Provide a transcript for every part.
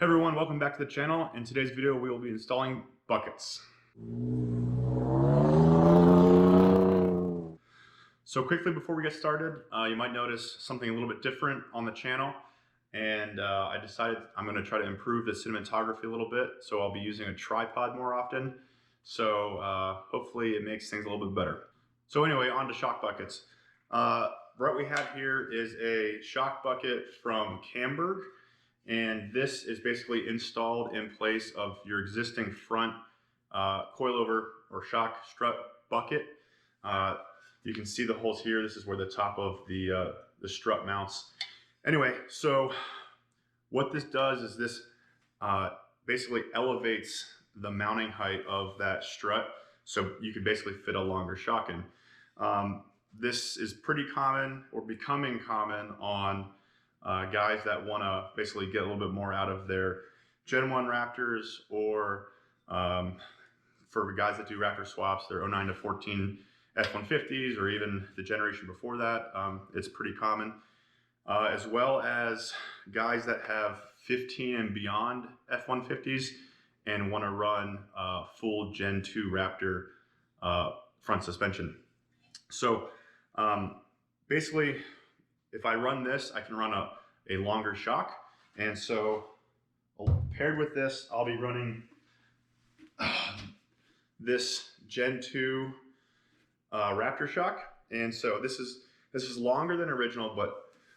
Hey everyone, welcome back to the channel. In today's video, we will be installing buckets. So quickly before we get started, you might notice something a little bit different on the channel. And I decided I'm going to try to improve the cinematography a little bit. So I'll be using a tripod more often. So hopefully it makes things a little bit better. So anyway, on to shock buckets. What we have here is a shock bucket from Camburg. And this is basically installed in place of your existing front coilover or shock strut bucket. You can see the holes here. This is where the top of the strut mounts. Anyway, so what this does is this basically elevates the mounting height of that strut, so you can basically fit a longer shock in. This is pretty common, or becoming common, on guys that want to basically get a little bit more out of their Gen 1 Raptors, or for guys that do Raptor swaps, their 09 to 14 F-150s, or even the generation before that. It's pretty common. As well as guys that have 15 and beyond F-150s and want to run full Gen 2 Raptor front suspension. So basically, if I run this, I can run a longer shock. And so paired with this, I'll be running this Gen 2 Raptor shock. And so this is longer than original, but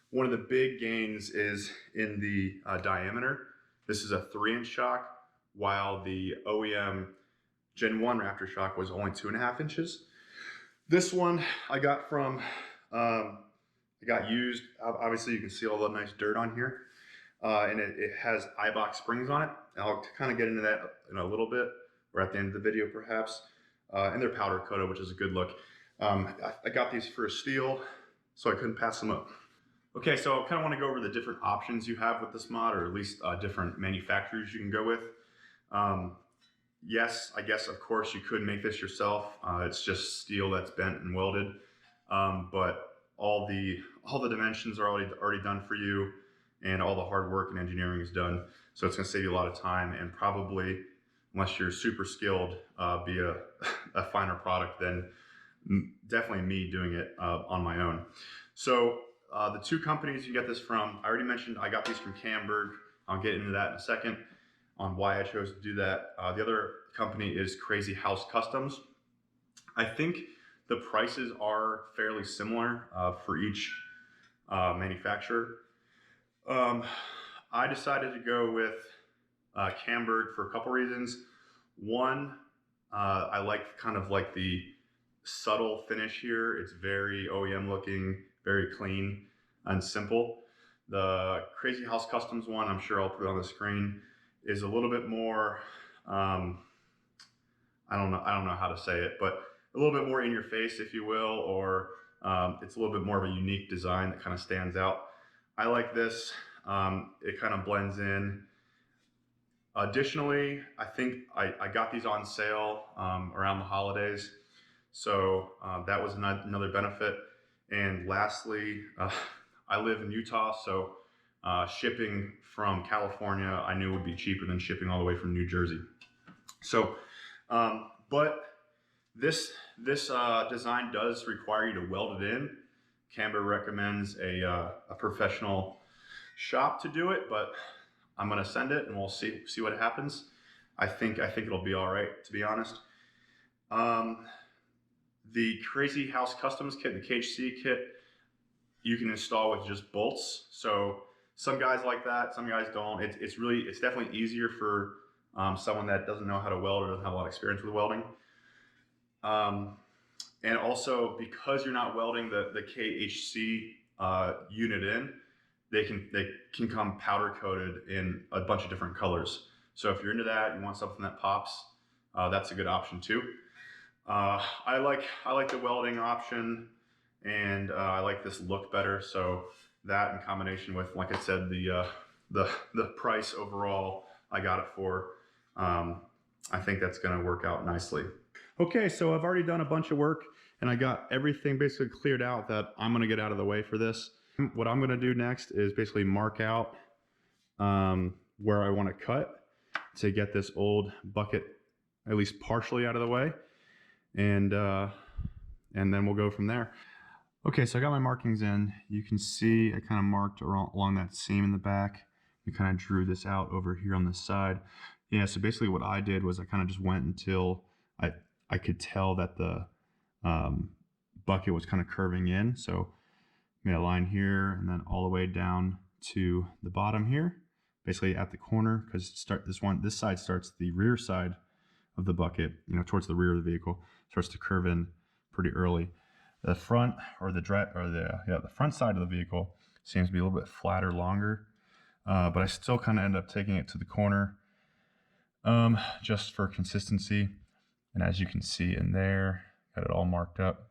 one of the big gains is in the diameter. This is a 3-inch shock, while the OEM Gen 1 Raptor shock was only 2.5 inches. This one I got from it got used. Obviously, you can see all the nice dirt on here, and it has iBox springs on it. And I'll kind of get into that in a little bit, or at the end of the video perhaps. And they're powder coated, which is a good look. I got these for a steal, so I couldn't pass them up. Okay, so I kind of want to go over the different options you have with this mod, or at least different manufacturers you can go with. Yes, I guess of course you could make this yourself. It's just steel that's bent and welded, but all the dimensions are already done for you, and all the hard work and engineering is done. So it's going to save you a lot of time, and probably, unless you're super skilled, be a finer product than definitely me doing it on my own. So the two companies you get this from, I already mentioned I got these from Camburg. I'll get into that in a second on why I chose to do that. The other company is Krazy House Customs. I think the prices are fairly similar for each manufacturer. I decided to go with Camburg for a couple reasons. One, I like kind of like the subtle finish here. It's very OEM looking, very clean and simple. The Krazy House Customs one, I'm sure I'll put it on the screen, is a little bit more, I don't know how to say it, but a little bit more in your face, if you will, or it's a little bit more of a unique design that kind of stands out. I like this. It kind of blends in. Additionally, I think I got these on sale around the holidays, so that was another benefit. And lastly, I live in Utah, so shipping from California I knew would be cheaper than shipping all the way from New Jersey. So, but this design does require you to weld it in. Camburg recommends a professional shop to do it, but I'm gonna send it and we'll see what happens. I think it'll be all right, to be honest. The Krazy House Customs kit, the KHC kit, you can install with just bolts. So some guys like that, some guys don't. It's definitely easier for someone that doesn't know how to weld or doesn't have a lot of experience with welding. And also, because you're not welding the KHC unit in, they can come powder coated in a bunch of different colors. So if you're into that, you want something that pops, that's a good option too. I like the welding option, and I like this look better. So that, in combination with, like I said, the price overall I got it for, I think that's going to work out nicely. Okay, so I've already done a bunch of work, and I got everything basically cleared out that I'm going to get out of the way for this. What I'm going to do next is basically mark out where I want to cut to get this old bucket at least partially out of the way, and then we'll go from there. Okay, so I got my markings in. You can see I kind of marked along that seam in the back. We kind of drew this out over here on this side. Yeah, so basically what I did was I kind of just went until I could tell that the bucket was kind of curving in. So made a line here and then all the way down to the bottom here, basically at the corner, because this side starts the rear side of the bucket, towards the rear of the vehicle, starts to curve in pretty early. The front the front side of the vehicle seems to be a little bit flatter, longer, but I still kind of end up taking it to the corner just for consistency. And as you can see in there, got it all marked up.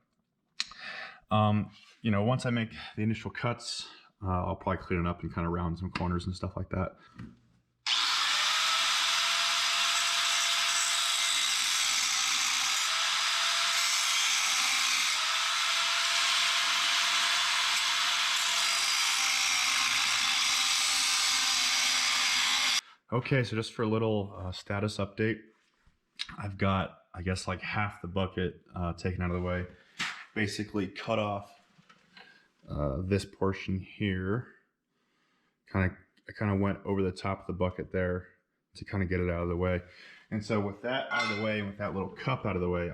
Once I make the initial cuts, I'll probably clean it up and kind of round some corners and stuff like that. Okay, so just for a little status update, I've got, I guess, like half the bucket taken out of the way. Basically cut off this portion here. I kind of went over the top of the bucket there to kind of get it out of the way. And so with that out of the way, and with that little cup out of the way,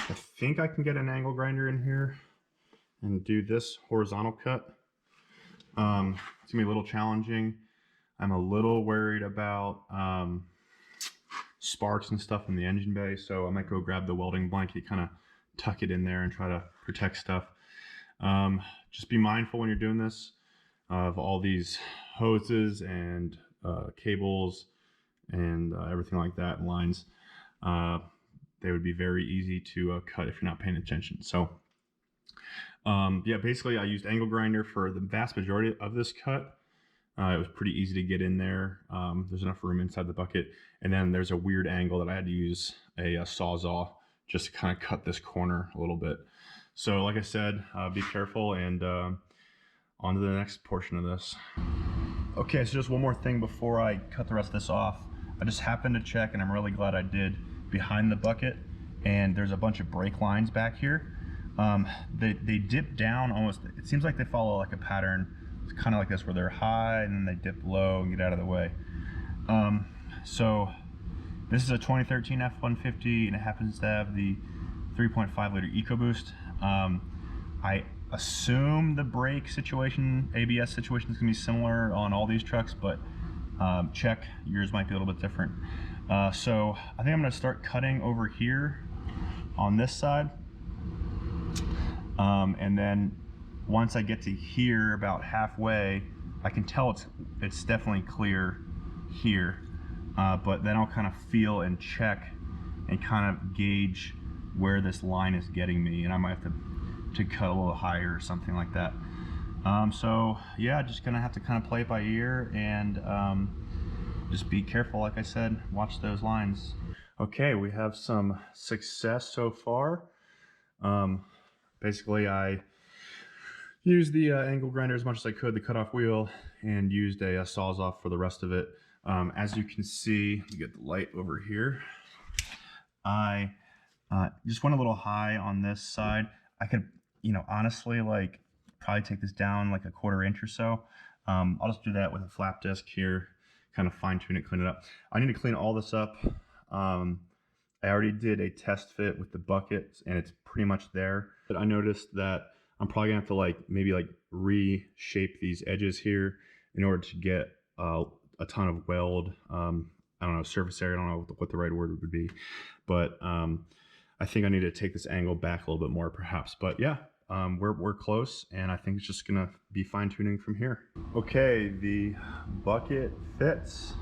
I think I can get an angle grinder in here and do this horizontal cut. It's gonna be a little challenging. I'm a little worried about sparks and stuff in the engine bay, so I might go grab the welding blanket, kind of tuck it in there and try to protect stuff. Just be mindful when you're doing this of all these hoses and cables and everything like that, and lines. They would be very easy to cut if you're not paying attention. So yeah, basically I used angle grinder for the vast majority of this cut. It was pretty easy to get in there. There's enough room inside the bucket. And then there's a weird angle that I had to use a Sawzall just to kind of cut this corner a little bit. So like I said, be careful, and on to the next portion of this. Okay, so just one more thing before I cut the rest of this off. I just happened to check, and I'm really glad I did, behind the bucket, and there's a bunch of brake lines back here. They dip down almost, it seems like they follow like a pattern. It's kind of like this, where they're high and then they dip low and get out of the way. So this is a 2013 F-150, and it happens to have the 3.5 liter EcoBoost. I assume the brake situation, ABS situation, is gonna be similar on all these trucks, but check, yours might be a little bit different. So I think I'm gonna start cutting over here on this side. And then once I get to here, about halfway, I can tell it's definitely clear here, but then I'll kind of feel and check and kind of gauge where this line is getting me, and I might have to cut a little higher or something like that. So yeah, just gonna have to kind of play it by ear, and just be careful. Like I said, watch those lines. Okay, we have some success so far. Basically, I used the angle grinder as much as I could, the cutoff wheel, and used a Sawzall for the rest of it. As you can see, you get the light over here. I just went a little high on this side. I could, honestly, like, probably take this down like a 1/4 inch or so. I'll just do that with a flap disc here, kind of fine tune it, clean it up. I need to clean all this up. I already did a test fit with the buckets, and it's pretty much there. But I noticed that I'm probably gonna have to maybe reshape these edges here in order to get a ton of weld. I don't know, surface area, I don't know what the right word would be. But I think I need to take this angle back a little bit more perhaps. But yeah, we're close, and I think it's just gonna be fine tuning from here. Okay, the bucket fits.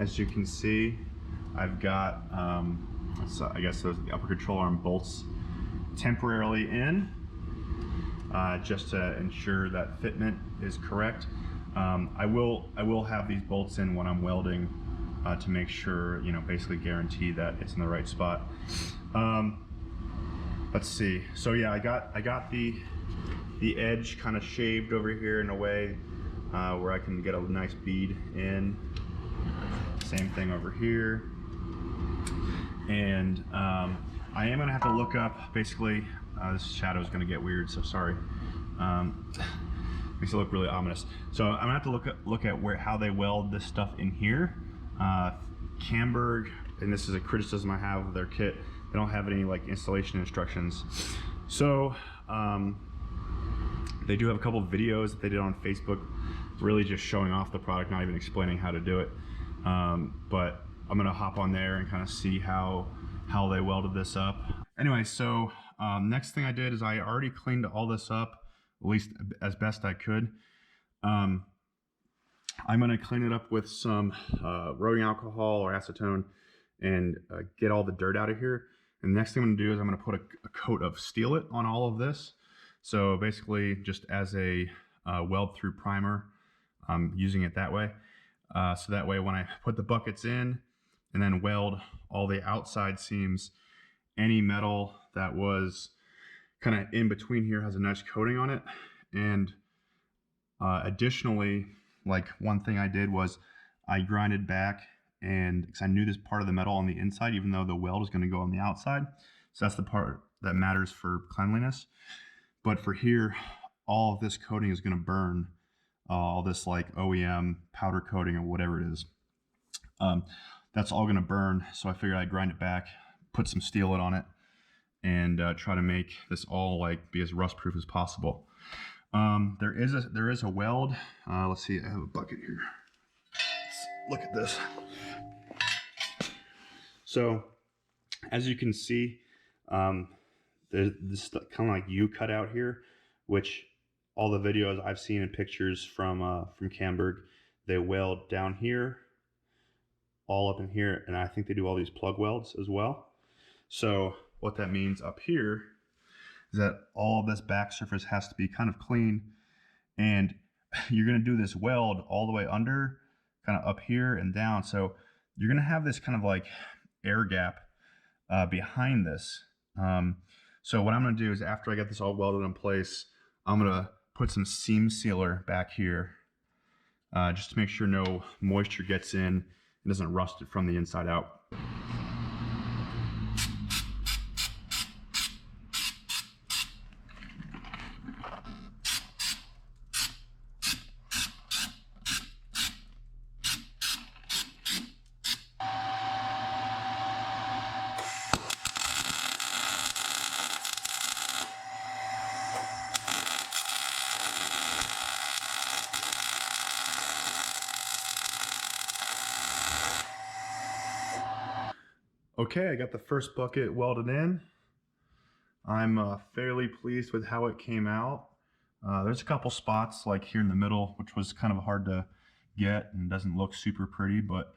As you can see, I've got, I guess those are the upper control arm bolts temporarily in, just to ensure that fitment is correct. I will have these bolts in when I'm welding to make sure, basically guarantee that it's in the right spot. Let's see. So yeah, I got the edge kind of shaved over here in a way where I can get a nice bead in. Same thing over here. And I am gonna have to look up, basically, this shadow is gonna get weird, so sorry. Makes it look really ominous. So I'm gonna have to look at how they weld this stuff in here. Camburg, and this is a criticism I have of their kit, they don't have any like installation instructions. So they do have a couple of videos that they did on Facebook, really just showing off the product, not even explaining how to do it. But I'm gonna hop on there and kind of see how they welded this up. Anyway, so next thing I did is I already cleaned all this up, at least as best I could. I'm gonna clean it up with some rubbing alcohol or acetone and get all the dirt out of here. And the next thing I'm gonna do is I'm gonna put a coat of Steel It on all of this. So basically just as a weld through primer, I'm using it that way. So that way when I put the buckets in and then weld all the outside seams, any metal that was kind of in between here has a nice coating on it. And additionally, like one thing I did was I grinded back, and because I knew this part of the metal on the inside, even though the weld is going to go on the outside. So that's the part that matters for cleanliness. But for here, all of this coating is going to burn, all this like OEM powder coating or whatever it is. That's all going to burn. So I figured I'd grind it back, put some Steel It on it, and try to make this all like be as rust proof as possible. There is a weld. Let's see, I have a bucket here. Let's look at this. So as you can see, there's this kind of like U cut out here, which all the videos I've seen and pictures from Camburg, they weld down here, all up in here, and I think they do all these plug welds as well. So what that means up here is that all of this back surface has to be kind of clean, and you're going to do this weld all the way under, kind of up here and down. So you're going to have this kind of like air gap behind this. So what I'm going to do is after I get this all welded in place, I'm going to put some seam sealer back here just to make sure no moisture gets in and doesn't rust it from the inside out. Okay, I got the first bucket welded in. I'm fairly pleased with how it came out. There's a couple spots like here in the middle, which was kind of hard to get and doesn't look super pretty, but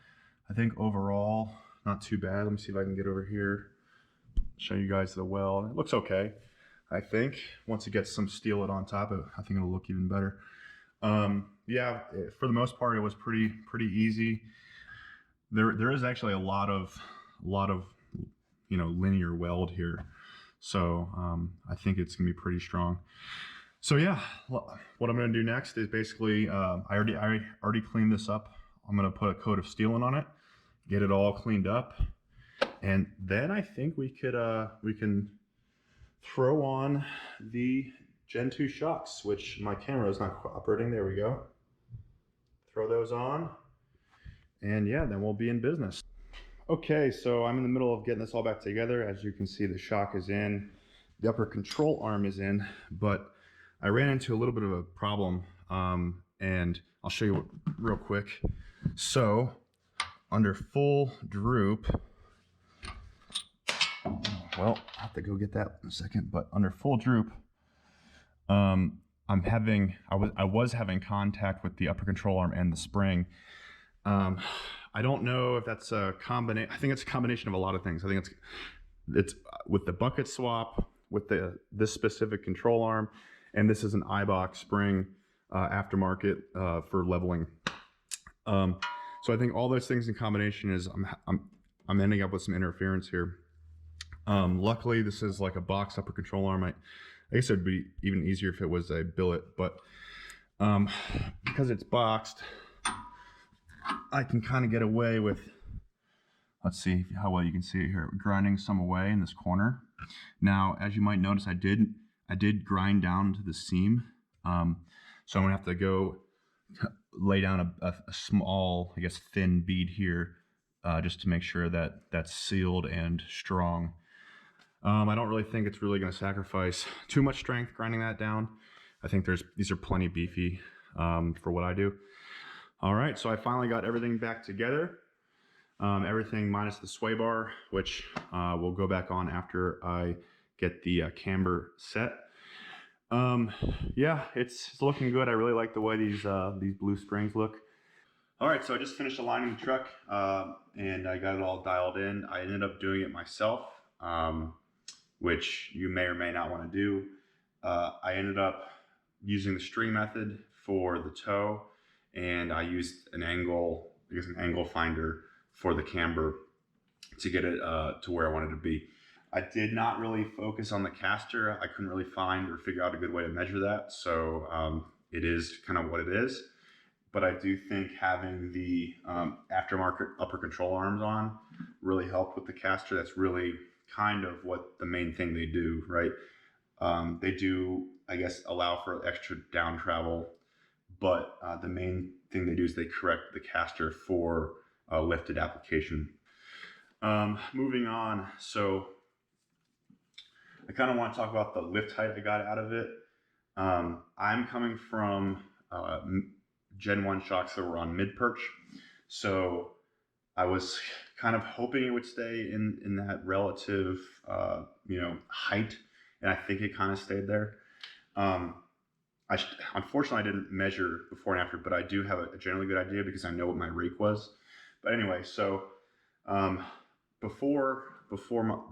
I think overall, not too bad. Let me see if I can get over here, show you guys the weld. It looks okay, I think. Once it gets some Steel It on top, I think it'll look even better. Yeah, for the most part, it was pretty easy. There is actually a lot of linear weld here, so I think it's gonna be pretty strong. So yeah, what I'm gonna do next is basically I already cleaned this up. I'm gonna put a coat of Steel It on it, get it all cleaned up, and then I think we can throw on the Gen 2 shocks, which my camera is not cooperating. There we go. Throw those on, and yeah, then we'll be in business. Okay, so I'm in the middle of getting this all back together. As you can see, the shock is in, the upper control arm is in, but I ran into a little bit of a problem, and I'll show you real quick. So under full droop, well, I'll have to go get that in a second, but under full droop, I was having contact with the upper control arm and the spring. I don't know if that's a combination. I think it's a combination of a lot of things. I think it's with the bucket swap, with this specific control arm, and this is an iBox spring aftermarket for leveling. So I think all those things in combination is I'm ending up with some interference here. Luckily, this is like a box upper control arm. I guess it would be even easier if it was a billet, but because it's boxed, I can kind of get away with, let's see how well you can see it here, grinding some away in this corner. Now, as you might notice, I did grind down to the seam. So I'm gonna have to go lay down a small, I guess, thin bead here, just to make sure that that's sealed and strong. I don't really think it's really gonna sacrifice too much strength grinding that down. I think these are plenty beefy for what I do. All right, so I finally got everything back together. Everything minus the sway bar, which will go back on after I get the camber set. Yeah, it's looking good. I really like the way these blue springs look. All right, so I just finished aligning the truck and I got it all dialed in. I ended up doing it myself, which you may or may not want to do. I ended up using the string method for the toe, and I used an angle finder for the camber to get it to where I wanted to be. I did not really focus on the caster. I couldn't really find or figure out a good way to measure that, so it is kind of what it is. But I do think having the aftermarket upper control arms on really helped with the caster. That's really kind of what the main thing they do, right? They do, I guess, allow for extra down travel, but the main thing they do is they correct the caster for lifted application. Moving on, so I kind of want to talk about the lift height I got out of it. I'm coming from Gen 1 shocks that were on mid-perch, so I was kind of hoping it would stay in that relative height, and I think it kind of stayed there. Unfortunately, I didn't measure before and after, but I do have a generally good idea because I know what my rake was. But anyway, so before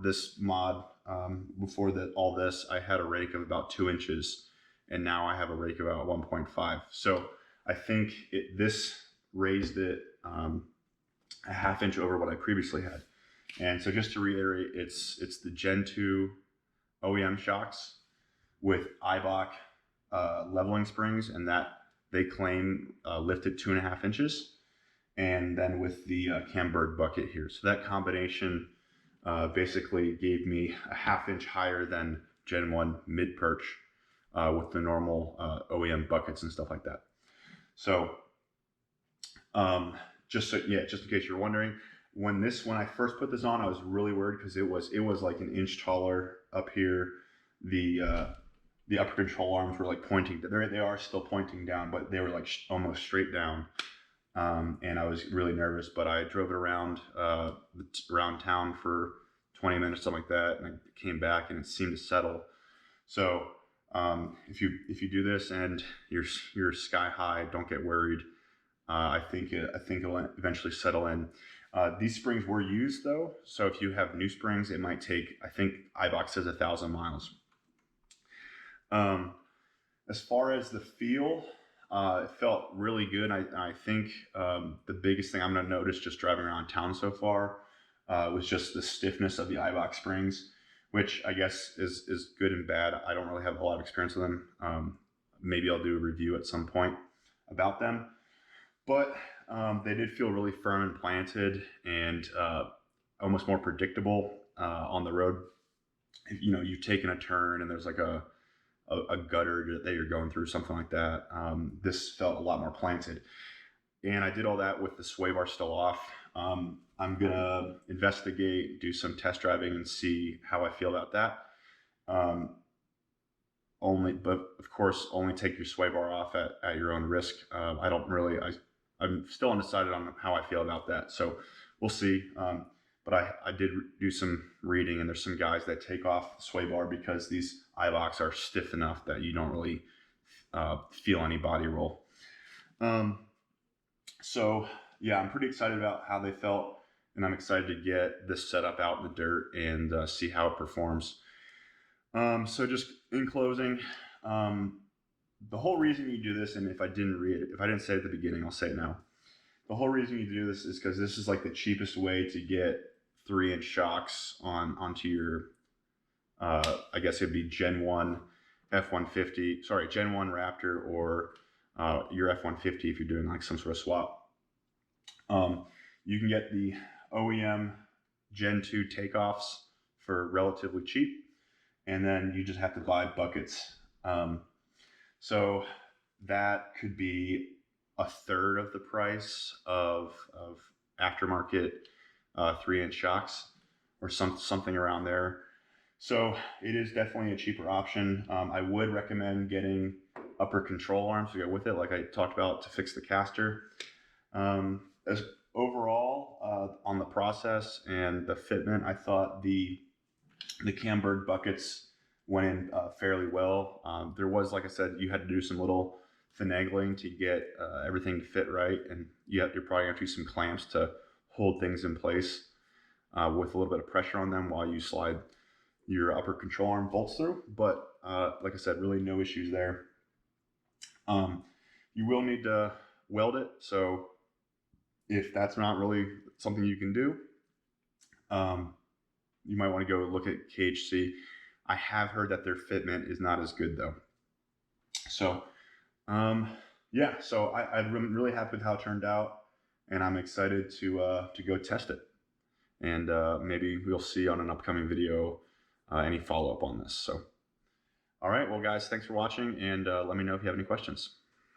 this mod, all this, I had a rake of about 2 inches, and now I have a rake of about 1.5. So I think this raised it a half inch over what I previously had. And so just to reiterate, it's the Gen 2 OEM shocks with Eibach leveling springs, and that they claim lifted 2.5 inches. And then with the Camburg bucket here. So that combination basically gave me a half inch higher than Gen 1 mid-perch with the normal OEM buckets and stuff like that. So just in case you're wondering, when I first put this on, I was really worried because it was like an inch taller up here. The upper control arms were like pointing. They are still pointing down, but they were like almost straight down. And I was really nervous, but I drove it around town for 20 minutes, something like that, and I came back and it seemed to settle. So if you do this and you're sky high, don't get worried. I think it'll eventually settle in. These springs were used though, so if you have new springs, it might take, I think Eibach says 1,000 miles. As far as the feel, it felt really good. I think the biggest thing I'm going to notice just driving around town so far was just the stiffness of the Eibach springs, which I guess is good and bad. I don't really have a lot of experience with them. Maybe I'll do a review at some point about them. But they did feel really firm and planted and almost more predictable on the road. You've taken a turn and there's like a gutter that you're going through, something like that. This felt a lot more planted. And I did all that with the sway bar still off. I'm going to investigate, do some test driving and see how I feel about that. But of course, only take your sway bar off at your own risk. I'm still undecided on how I feel about that. So we'll see. But I did do some reading, and there's some guys that take off the sway bar because these Eibachs are stiff enough that you don't really feel any body roll. So yeah, I'm pretty excited about how they felt, and I'm excited to get this setup out in the dirt and see how it performs. So just in closing, the whole reason you do this, and if I didn't say it at the beginning, I'll say it now. The whole reason you do this is because this is like the cheapest way to get 3-inch shocks onto your, I guess it'd be Gen 1 F-150, Gen 1 Raptor or your F-150 if you're doing like some sort of swap. You can get the OEM Gen 2 takeoffs for relatively cheap, and then you just have to buy buckets. So that could be a third of the price of aftermarket 3-inch shocks, or something around there. So it is definitely a cheaper option. I would recommend getting upper control arms to go with it, like I talked about, to fix the caster. As overall, on the process and the fitment, I thought the Camburg buckets went in fairly well. There was, like I said, you had to do some little finagling to get everything to fit right, and you're probably going to do some clamps to hold things in place with a little bit of pressure on them while you slide your upper control arm bolts through. But like I said, really no issues there. You will need to weld it, so if that's not really something you can do, you might want to go look at KHC. I have heard that their fitment is not as good though. So yeah, so I'm really happy with how it turned out, and I'm excited to go test it. And maybe we'll see on an upcoming video any follow-up on this. So, all right, well guys, thanks for watching, and let me know if you have any questions.